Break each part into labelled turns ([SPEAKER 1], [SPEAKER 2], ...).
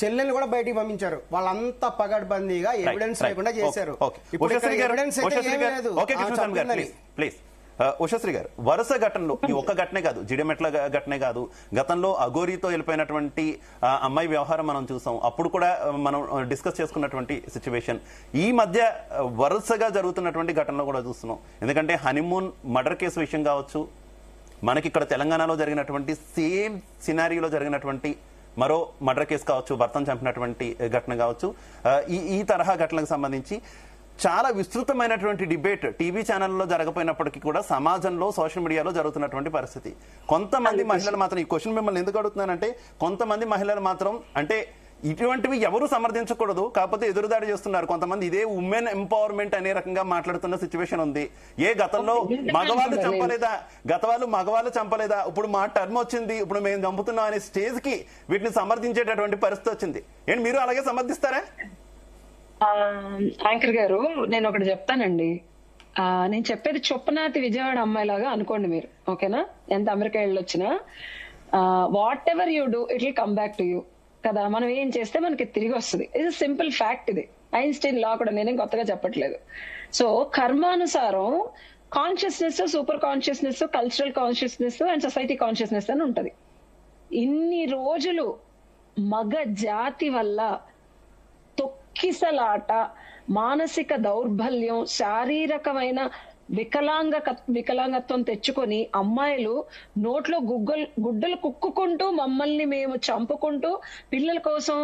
[SPEAKER 1] చెల్లెల్ని కూడా బయటికి పంపించారు. వాళ్ళంతా పగడ్బందీగా ఎవిడెన్స్ లేకుండా చేశారు.
[SPEAKER 2] ఉషశ్రీ గారు, వరుస ఘటనలు ఈ ఒక్క ఘటనే కాదు, జిడిమెట్ల ఘటనే కాదు, గతంలో అఘోరీతో వెళ్ళిపోయినటువంటి అమ్మాయి వ్యవహారం మనం చూసాం, అప్పుడు కూడా మనం డిస్కస్ చేసుకున్నటువంటి సిచ్యువేషన్. ఈ మధ్య వరుసగా జరుగుతున్నటువంటి ఘటనలు కూడా చూస్తున్నాం. ఎందుకంటే హనీమూన్ మర్డర్ కేసు విషయం కావచ్చు, మనకి ఇక్కడ తెలంగాణలో జరిగినటువంటి సేమ్ సినారియోలో జరిగినటువంటి మరో మర్డర్ కేసు కావచ్చు, భర్తను చంపినటువంటి ఘటన కావచ్చు, ఈ తరహా ఘటనలకు సంబంధించి చాలా విస్తృతమైనటువంటి డిబేట్ టీవీ ఛానల్లో జరగపోయినప్పటికీ కూడా సమాజంలో సోషల్ మీడియాలో జరుగుతున్నటువంటి పరిస్థితి. కొంతమంది మహిళలు మాత్రం, ఈ క్వశ్చన్ మిమ్మల్ని ఎందుకు అడుగుతున్నానంటే, కొంతమంది మహిళలు మాత్రం అంటే ఇటువంటివి ఎవరు సమర్థించకూడదు, కాకపోతే ఎదురుదాడి చేస్తున్నారు కొంతమంది. ఇదే ఉమెన్ ఎంపవర్మెంట్ అనే రకంగా మాట్లాడుతున్న సిచ్యువేషన్ ఉంది. గతంలో మగవాళ్ళు చంపలేదా, ఇప్పుడు మా టర్మ్ వచ్చింది, ఇప్పుడు మేము చంపుతున్నాం అనే స్టేజ్ కి వీటిని సమర్థించేటటువంటి పరిస్థితి వచ్చింది. ఏంటి మీరు అలాగే సమర్థిస్తారా?
[SPEAKER 3] యాంకర్ గారు, నేను ఒకటి చెప్తానండి. నేను చెప్పేది చొప్పనాతి విజయవాడ అమ్మాయిలాగా అనుకోండి మీరు, ఓకేనా? ఎంత అమెరికా వెళ్ళొచ్చినా whatever you do it will come back to you కదా. మనం ఏం చేస్తే మనకి తిరిగి వస్తుంది. ఇది సింపుల్ ఫ్యాక్ట్. ఇది ఐన్స్టీన్ లా కూడా, నేనేం కొత్తగా చెప్పట్లేదు. సో కర్మానుసారం consciousness, super consciousness, cultural consciousness and society consciousness అని ఉంటది. ఇన్ని రోజులు మగ జాతి వల్ల తొక్కిసలాట, మానసిక దౌర్బల్యం, శారీరకమైన వికలాంగత్వం తెచ్చుకొని అమ్మాయిలు నోట్లో గుడ్డలు కుక్కుకుంటూ మమ్మల్ని మేము చంపుకుంటూ పిల్లల కోసం,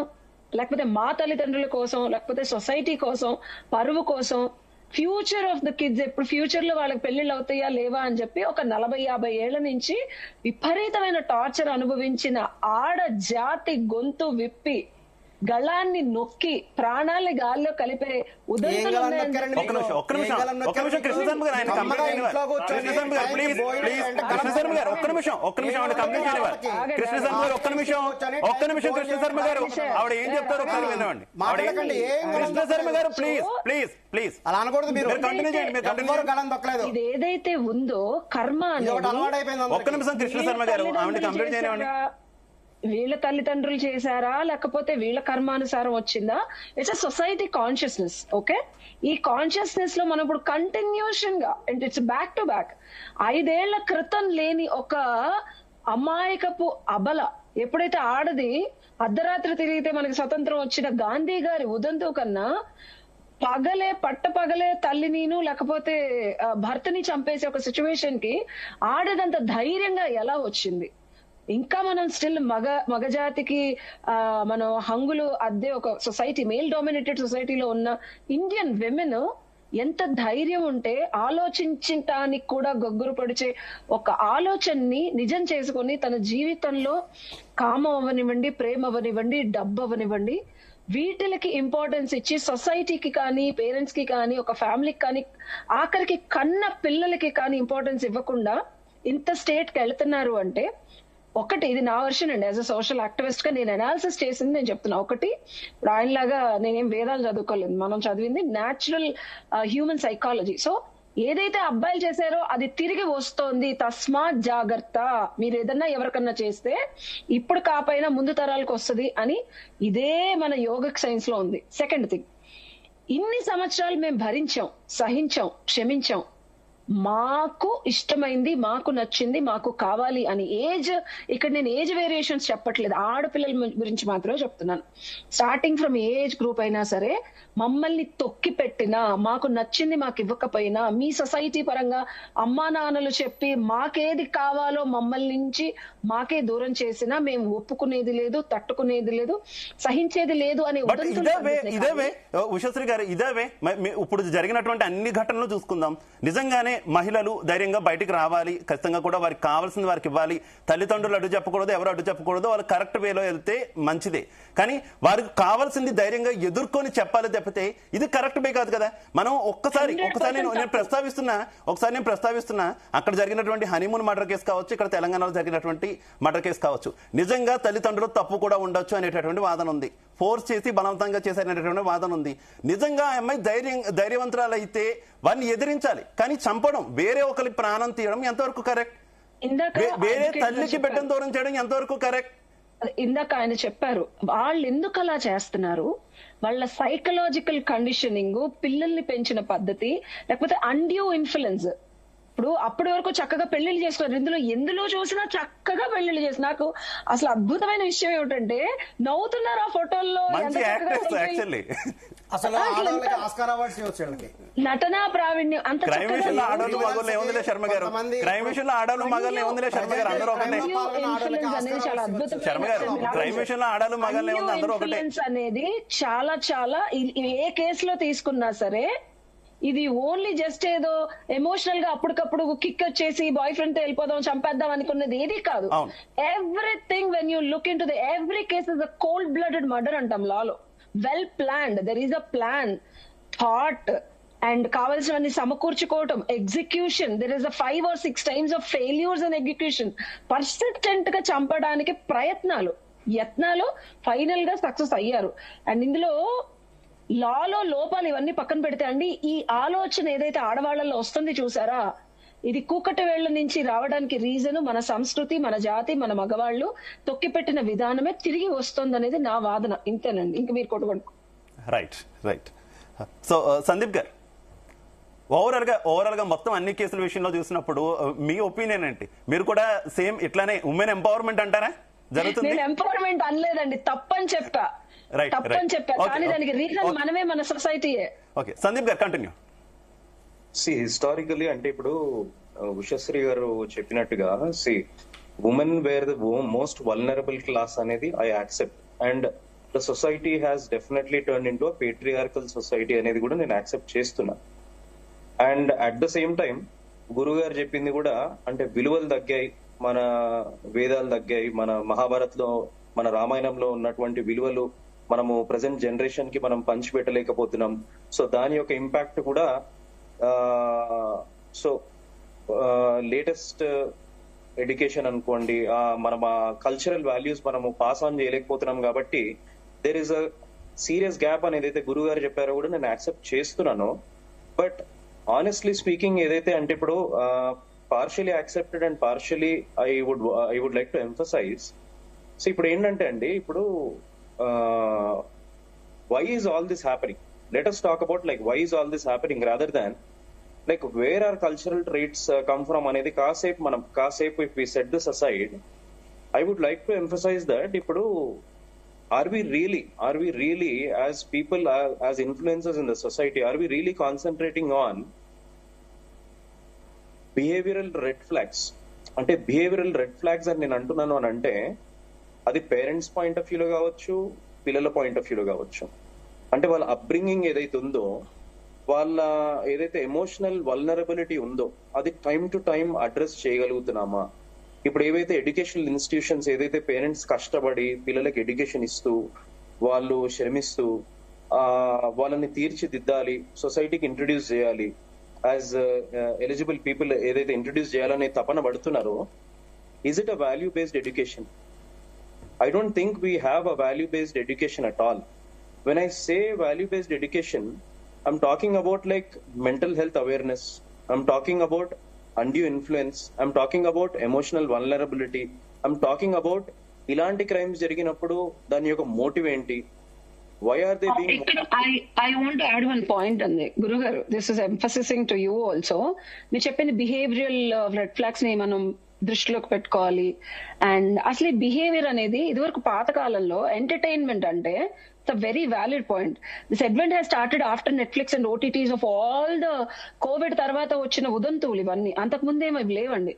[SPEAKER 3] లేకపోతే మా తల్లిదండ్రుల కోసం, లేకపోతే సొసైటీ కోసం, పరువు కోసం, ఫ్యూచర్ ఆఫ్ ద కిడ్స్, ఎప్పుడు ఫ్యూచర్ లో వాళ్ళకి పెళ్లిళ్ళు అవుతాయా లేవా అని చెప్పి ఒక 40-50 ఏళ్ల నుంచి విపరీతమైన టార్చర్ అనుభవించిన ఆడ జాతి గొంతు విప్పి గళాన్ని నొక్కి ప్రాణాలని గాల్లో కలిపే ఉదంతులు
[SPEAKER 1] అలా అనకూడదు.
[SPEAKER 3] ఇది ఏదైతే ఉందో కర్మ
[SPEAKER 2] ఒక్క నిమిషం కృష్ణ శర్మ గారు కంప్లీట్ చేయనివ్వండి.
[SPEAKER 3] వీళ్ళ తల్లిదండ్రులు చేశారా లేకపోతే వీళ్ళ కర్మానుసారం వచ్చిందా? It's a society consciousness. Okay, ఈ కాన్షియస్నెస్ లో మనం ఇప్పుడు కంటిన్యూషన్ గా ఇట్స్ బ్యాక్ టు బ్యాక్ 5 ఏళ్ల క్రితం లేని ఒక అమాయకపు అబల ఎప్పుడైతే ఆడది అర్ధరాత్రి తిరిగితే మనకి స్వతంత్రం వచ్చిన గాంధీ గారి ఉదంతం కన్నా పట్టపగలే తల్లినిను లేకపోతే భర్తని చంపేసే ఒక సిచ్యువేషన్ కి ఆడదంత ధైర్యంగా ఎలా వచ్చింది? ఇంకా మనం స్టిల్ మగజాతికి మనం హంగులు అద్దే ఒక సొసైటీ, మేల్ డామినేటెడ్ సొసైటీలో ఉన్న ఇండియన్ విమెన్ ఎంత ధైర్యం ఉంటే ఆలోచించటానికి కూడా గొగ్గురు పడిచే ఒక ఆలోచనని నిజం చేసుకొని తన జీవితంలో కామం అవనివ్వండి, ప్రేమ అవనివ్వండి, డబ్బు అవనివ్వండి, వీటికి ఇంపార్టెన్స్ ఇచ్చి సొసైటీకి కానీ, పేరెంట్స్ కి కానీ, ఒక ఫ్యామిలీకి కానీ, ఆఖరికి కన్న పిల్లలకి కానీ ఇంపార్టెన్స్ ఇవ్వకుండా ఇంత స్టేట్ కి వెళ్తున్నారు అంటే, ఒకటి ఇది నా వర్షన్ అండి. యాజ్ అ సోషల్ యాక్టివిస్ట్ గా నేను అనాలిసిస్ చేసింది నేను చెప్తున్నా. ఒకటి, ఇప్పుడు ఆయనలాగా నేనేం వేదాలు చదువుకోలేదు, మనం చదివింది న్యాచురల్ హ్యూమన్ సైకాలజీ. సో ఏదైతే అబ్బాయిలు చేశారో అది తిరిగి వస్తోంది, తస్మాత్ జాగ్రత్త. మీరు ఏదన్నా ఎవరికన్నా చేస్తే ఇప్పుడు కాపైనా ముందు తరాలకు వస్తుంది అని ఇదే మన యోగిక్ సైన్స్ లో ఉంది. సెకండ్ థింగ్, ఇన్ని సంవత్సరాలు మేము భరించాం, సహించాం, క్షమించాం, మాకు ఇష్టమైంది, మాకు నచ్చింది, మాకు కావాలి అని. ఇక్కడ నేను ఏజ్ వేరియేషన్స్ చెప్పట్లేదు, ఆడపిల్లల గురించి మాత్రమే చెప్తున్నాను. స్టార్టింగ్ ఫ్రమ్ ఏజ్ గ్రూప్ అయినా సరే మమ్మల్ని తొక్కి పెట్టినా, మాకు నచ్చింది మాకు ఇవ్వకపోయినా, మీ సొసైటీ పరంగా అమ్మా నాన్నలు చెప్పి మాకేది కావాలో మమ్మల్ని నుంచి మాకే దూరం చేసినా మేము ఒప్పుకునేది లేదు, తట్టుకునేది లేదు, సహించేది లేదు అని.
[SPEAKER 2] ఉషశ్రీ గారు, ఇదేవే ఇప్పుడు జరిగినటువంటి అన్ని ఘటనలు చూసుకుందాం. నిజంగానే మహిళలు ధైర్యంగా బయటికి రావాలి, ఖచ్చితంగా కూడా వారికి కావాల్సింది వారికి ఇవ్వాలి, తల్లిదండ్రులు అడ్డు చెప్పకూడదు, ఎవరు అడ్డు చెప్పకూడదు, వాళ్ళు కరెక్ట్ వేలో వెళ్తే మంచిదే. కానీ వారికి కావాల్సింది ధైర్యంగా ఎదుర్కొని చెప్పాలి తప్పితే ఇది కరెక్ట్ వే కాదు కదా. మనం ఒక్కసారి నేను ప్రస్తావిస్తున్నా అక్కడ జరిగినటువంటి హనీమూన్ మర్డర్ కేసు కావచ్చు, ఇక్కడ తెలంగాణలో జరిగినటువంటి మర్డర్ కేసు కావచ్చు, నిజంగా తల్లిదండ్రులు తప్పు కూడా ఉండొచ్చు అనేటటువంటి వాదన ఉంది, ఫోర్స్ చేసి బలవంతంగా చేశారనేటటువంటి వాదన ఉంది. నిజంగా ఆ అమ్మాయి ధైర్యవంతురాలు అయితే వారిని ఎదిరించాలి, కానీ చంపడం, వేరే ఒకరి ప్రాణం తీయడం ఎంతవరకు కరెక్ట్? వేరే తల్లికి బిడ్డను దూరం చేయడం ఎంతవరకు కరెక్ట్?
[SPEAKER 3] ఇందాక ఆయన చెప్పారు, వాళ్ళు ఎందుకు అలా చేస్తున్నారు, వాళ్ళ సైకలాజికల్ కండిషనింగ్, పిల్లల్ని పెంచిన పద్ధతి, లేకపోతే అన్డ్యూ ఇన్ఫ్లుయెన్స్. ఇప్పుడు అప్పటి వరకు చక్కగా పెళ్లిళ్ళు చేసుకున్నారు, ఎందులో చూసినా చక్కగా పెళ్లిళ్ళు చేసి, నాకు అసలు అద్భుతమైన విషయం ఏమిటంటే నవ్వుతున్నారు ఆ ఫోటోల్లో.
[SPEAKER 1] అసలు ఆడవాళ్ళకి ఆస్కార్ అవార్డ్స్ ఇవ్వచ్చు వీళ్ళకి.
[SPEAKER 3] నటనా ప్రావీణ్యం అంత
[SPEAKER 2] క్రైమ్ విషయంలో ఆడవాళ్ళు మగవాళ్ళు ఏముందిలే శర్మ గారు, క్రైమ్ విషయంలో ఆడవాళ్ళు మగవాళ్ళు ఏముందిలే శర్మ గారు, అందరూ ఒకటే. శర్మ గారు, క్రైమ్ విషయంలో ఆడవాళ్ళు మగవాళ్ళు ఏముంది, అందరూ ఒకటే
[SPEAKER 3] అనేది చాలా చాలా ఏ కేసులో తీసుకున్నా సరే ఇది ఓన్లీ జస్ట్ ఏదో ఎమోషనల్ గా అప్పటికప్పుడు కిక్ వచ్చేసి బాయ్ ఫ్రెండ్ తో వెళ్ళిపోదాం చంపేద్దాం అనుకున్నది ఏది కాదు. Everything when you look into the every case is a cold blooded murder అంటాం లాలో. Well planned, there is a plan, thought and కావాల్సినవన్నీ సమకూర్చుకోవటం, execution. There is a 5 or 6 times of failures in execution. Persistent గా చంపడానికి యత్నాలు final గా success అయ్యారు. And ఇందులో లాలో లోపాలు ఇవన్నీ పక్కన పెడితే అండి, ఈ ఆలోచన ఏదైతే ఆడవాళ్లలో వస్తుంది చూసారా, ఇది కూకటి వేళ్ల నుంచి రావడానికి రీజన్ మన సంస్కృతి, మన జాతి, మన మగవాళ్ళు తొక్కిపెట్టిన విధానమే తిరిగి వస్తుంది అనేది నా వాదన. ఇంతేనండి, ఇంక మీరు కొట్టుకోండి.
[SPEAKER 2] రైట్. సో సందీప్ గారు, ఓవరాల్ గా మొత్తం అన్ని కేసుల విషయంలో చూసినప్పుడు మీ ఒపీనియన్ ఏంటి? మీరు కూడా సేమ్ ఇట్లానే ఉమెన్ ఎంపవర్మెంట్ అంటారా జరుగుతుంది?
[SPEAKER 3] నేను ఎంపవర్మెంట్ అనలేదండి, తప్పని చెప్పా. కానీ దానికి రీజన్ మనమే, మన సొసైటీయే.
[SPEAKER 2] ఓకే, సందీప్ గారు కంటిన్యూ.
[SPEAKER 4] హిస్టారికలీ అంటే ఇప్పుడు ఉషశ్రీ గారు చెప్పినట్టుగా women were the most vulnerable class అనేది I accept. And the society has definitely turn into patriarchal society అనేది కూడా నేను యాక్సెప్ట్ చేస్తున్నా. And at the same time గురువు గారు చెప్పింది కూడా, అంటే విలువలు తగ్గాయి, మన వేదాలు తగ్గాయి, మన మహాభారత్ లో, మన రామాయణంలో ఉన్నటువంటి విలువలు మనము ప్రజెంట్ జనరేషన్ కి మనం పంచిపెట్టలేకపోతున్నాం. సో దాని యొక్క ఇంపాక్ట్ కూడా లేటెస్ట్ ఎడ్యుకేషన్ అనుకోండి, మనం కల్చరల్ వాల్యూస్ మనము పాస్ ఆన్ చేయలేకపోతున్నాం. కాబట్టి there is a serious gap అని ఏదైతే గురువు గారు చెప్పారో కూడా నేను యాక్సెప్ట్ చేస్తున్నాను. బట్ ఆనెస్ట్లీ స్పీకింగ్ ఏదైతే అంటే ఇప్పుడు partially accepted and partially I would like to emphasise. So ఇప్పుడు ఏంటంటే అండి, ఇప్పుడు why is all this happening? Let us talk about like why is all this happening rather than like where our cultural traits come from అనేది కాసేపు if we set this aside, I would like to emphasize that ఇప్పుడు are we really as people, as influencers in the society, are we really concentrating on behavioral red flags? అంటే behavioural red flags అని నేను అంటున్నాను అని అంటే అది parents point of వ్యూలో కావచ్చు, పిల్లల పాయింట్ ఆఫ్ వ్యూలో కావచ్చు. అంటే వాళ్ళ అప్బ్రింగింగ్ ఏదైతే ఉందో, వాళ్ళ ఏదైతే ఎమోషనల్ వల్నరబిలిటీ ఉందో అది టైం టు టైం అడ్రస్ చేయగలుగుతున్నామా? ఇప్పుడు ఏవైతే ఎడ్యుకేషనల్ ఇన్స్టిట్యూషన్స్ ఏదైతే పేరెంట్స్ కష్టపడి పిల్లలకి ఎడ్యుకేషన్ ఇస్తూ, వాళ్ళు శ్రమిస్తూ వాళ్ళని తీర్చిదిద్దాలి, సొసైటీకి ఇంట్రడ్యూస్ చేయాలి, యాజ్ ఎలిజిబుల్ పీపుల్ ఏదైతే ఇంట్రడ్యూస్ చేయాలనే తపన పడుతున్నారో, is it a value based education? I don't think we have a value-based education at all. When I say value-based education, I'm talking about like mental health awareness. I'm talking about undue influence. I'm talking about emotional vulnerability. I'm talking about ilanti crimes జరిగినప్పుడు దాని యొక్క motive ఏంటి? Why are they being...
[SPEAKER 3] I want to add one point on the Guru garu. This is emphasizing to you also. మీరు చెప్పిన behavioral red flags ని మనం దృష్టిలోకి పెట్టుకోవాలి. And అసలు బిహేవియర్ అనేది ఇదివరకు పాతకాలంలో ఎంటర్టైన్మెంట్ అంటే it's a very valid point. This segment has started after Netflix and OTTs of all the Covid తర్వాత వచ్చిన ఉదంతువులు ఇవన్నీ. అంతకు ముందేమో ఇవి లేవండి.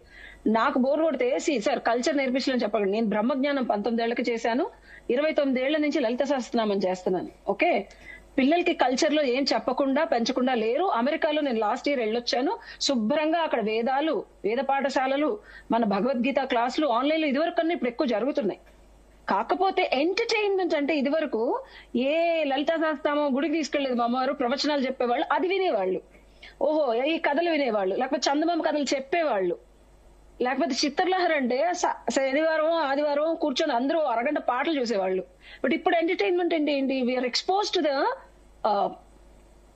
[SPEAKER 3] నాకు బోర్ కొడితే సార్ కల్చర్ నేర్పించలేని చెప్పండి. నేను బ్రహ్మజ్ఞానం 19 ఏళ్లకి చేశాను, 29 ఏళ్ల నుంచి లలిత సహస్రనామం చేస్తున్నాను. ఓకే, పిల్లలకి కల్చర్ లో ఏం చెప్పకుండా పెంచకుండా లేరు. అమెరికాలో నేను లాస్ట్ ఇయర్ వెళ్ళొచ్చాను. శుభ్రంగా అక్కడ వేద పాఠశాలలు, మన భగవద్గీత క్లాసులు ఆన్లైన్ లో ఇదివరకు కన్నా ఇప్పుడు ఎక్కువ జరుగుతున్నాయి. కాకపోతే ఎంటర్టైన్మెంట్ అంటే ఇదివరకు ఏ లలితా సహస్రనామం గుడికి తీసుకెళ్లేదు మా అమ్మవారు, ప్రవచనాలు చెప్పేవాళ్ళు, అది వినేవాళ్ళు. ఓహో, ఈ కథలు వినేవాళ్ళు, లేకపోతే చందమామ కథలు చెప్పేవాళ్ళు, లేకపోతే చిత్రలహరి అంటే శనివారం ఆదివారం కూర్చొని అందరూ అరగంట పాటలు చూసేవాళ్ళు. బట్ ఇప్పుడు ఎంటర్టైన్మెంట్ అంటే ఏంటి? We are expose to the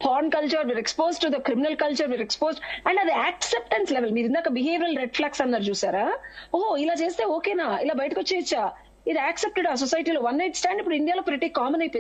[SPEAKER 3] porn culture, we are expose to the criminal culture, we are expose. And అది యాక్సెప్టెన్స్ లెవెల్. మీరు ఇందాక బిహేవియరల్ రెడ్ ఫ్లాగ్స్ అన్నారు చూసారా? ఓహో, ఇలా చేస్తే ఓకేనా, ఇలా బయటకు వచ్చేయచ్చా, ఇది యాక్సెప్టెడ్ ఆ సొసైటీలో. 1 నైట్ స్టాండ్ ఇప్పుడు ఇండియాలో ప్రతి కామన్ అయిపోయింది.